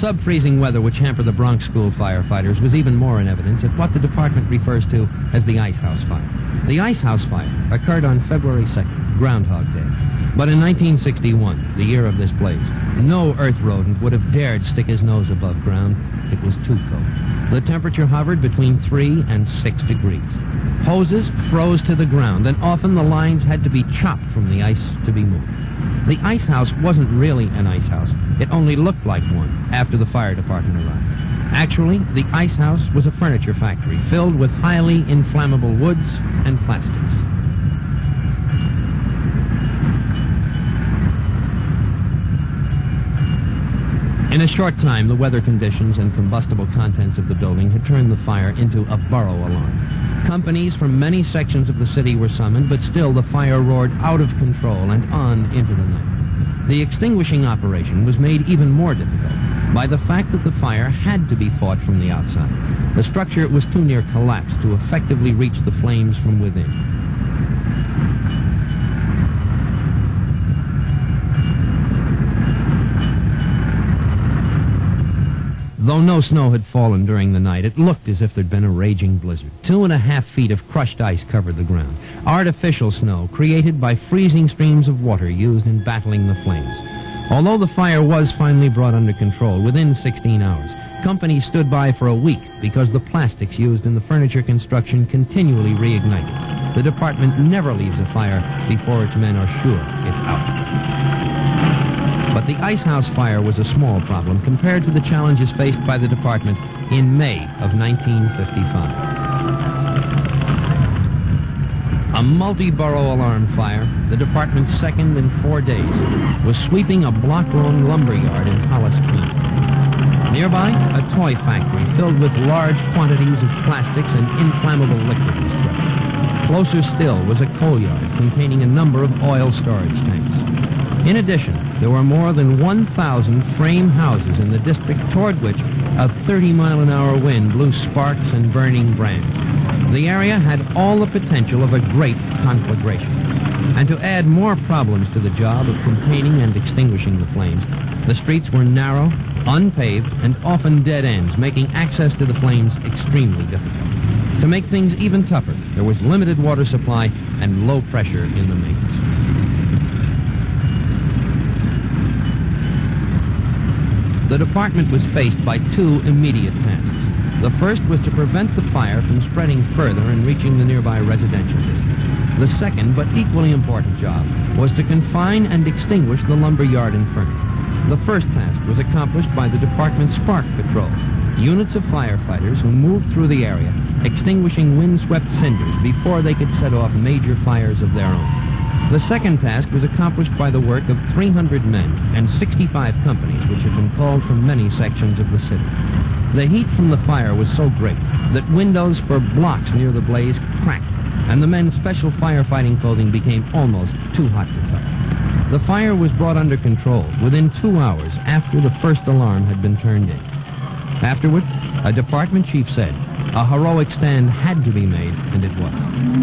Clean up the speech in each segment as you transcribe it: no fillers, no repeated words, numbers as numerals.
sub-freezing weather which hampered the Bronx school firefighters was even more in evidence at what the department refers to as the Icehouse fire. The Icehouse fire occurred on February 2nd, Groundhog Day. But in 1961, the year of this blaze, no earth rodent would have dared stick his nose above ground. It was too cold. The temperature hovered between 3 and 6 degrees. Hoses froze to the ground, and often the lines had to be chopped from the ice to be moved. The Icehouse wasn't really an ice house. It only looked like one after the fire department arrived. Actually, the Icehouse was a furniture factory filled with highly inflammable woods and plastics. In a short time, the weather conditions and combustible contents of the building had turned the fire into a borough alarm. Companies from many sections of the city were summoned, but still the fire roared out of control and on into the night. The extinguishing operation was made even more difficult by the fact that the fire had to be fought from the outside. The structure was too near collapse to effectively reach the flames from within. Though no snow had fallen during the night, it looked as if there'd been a raging blizzard. 2.5 feet of crushed ice covered the ground. Artificial snow created by freezing streams of water used in battling the flames. Although the fire was finally brought under control within 16 hours, companies stood by for a week because the plastics used in the furniture construction continually reignited. The department never leaves a fire before its men are sure it's out. But the Icehouse fire was a small problem compared to the challenges faced by the department in May of 1955. A multi-borough alarm fire, the department's second in 4 days, was sweeping a block-long lumber yard in Hollis, Queens. Nearby, a toy factory filled with large quantities of plastics and inflammable liquid was threatened. Closer still was a coal yard containing a number of oil storage tanks. In addition, there were more than 1,000 frame houses in the district toward which a 30-mile-an-hour wind blew sparks and burning brands. The area had all the potential of a great conflagration. And to add more problems to the job of containing and extinguishing the flames, the streets were narrow, unpaved, and often dead ends, making access to the flames extremely difficult. To make things even tougher, there was limited water supply and low pressure in the mains. The department was faced by two immediate tasks. The first was to prevent the fire from spreading further and reaching the nearby residential district. The second, but equally important job, was to confine and extinguish the lumber yard inferno. The first task was accomplished by the department's spark patrols, units of firefighters who moved through the area, extinguishing windswept cinders before they could set off major fires of their own. The second task was accomplished by the work of 300 men and 65 companies which had been called from many sections of the city. The heat from the fire was so great that windows for blocks near the blaze cracked, and the men's special firefighting clothing became almost too hot to touch. The fire was brought under control within 2 hours after the first alarm had been turned in. Afterward, a department chief said a heroic stand had to be made, and it was.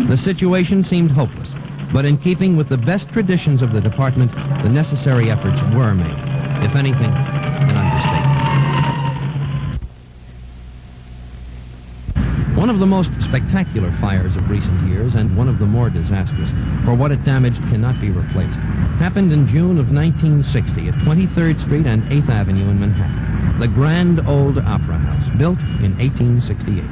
The situation seemed hopeless, but in keeping with the best traditions of the department, the necessary efforts were made. If anything, an understatement. One of the most spectacular fires of recent years, and one of the more disastrous, for what it damaged cannot be replaced, happened in June of 1960 at 23rd Street and 8th Avenue in Manhattan. The Grand Old Opera House, built in 1868.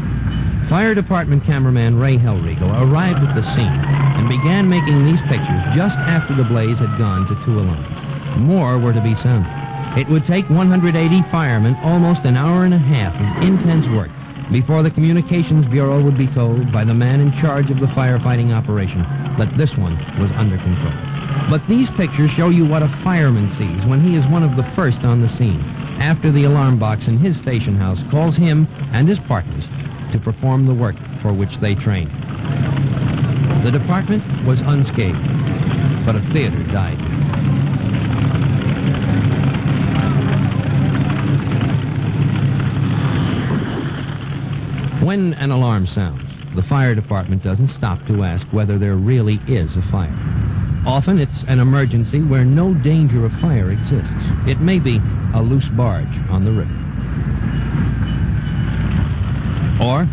Fire department cameraman Ray Hellriegel arrived at the scene and began making these pictures just after the blaze had gone to 2 alarms. More were to be sounded. It would take 180 firemen almost an hour and a half of intense work before the Communications Bureau would be told by the man in charge of the firefighting operation that this one was under control. But these pictures show you what a fireman sees when he is one of the first on the scene, after the alarm box in his station house calls him and his partners to perform the work for which they trained. The department was unscathed, but a theater died. When an alarm sounds, the fire department doesn't stop to ask whether there really is a fire. Often it's an emergency where no danger of fire exists. It may be a loose barge on the river, or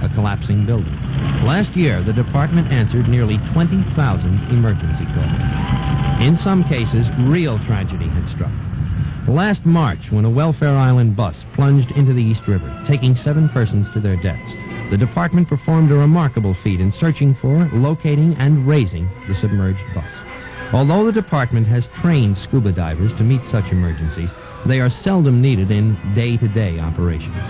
a collapsing building. Last year, the department answered nearly 20,000 emergency calls. In some cases, real tragedy had struck. Last March, when a Welfare Island bus plunged into the East River, taking 7 persons to their deaths, the department performed a remarkable feat in searching for, locating, and raising the submerged bus. Although the department has trained scuba divers to meet such emergencies, they are seldom needed in day-to-day operations.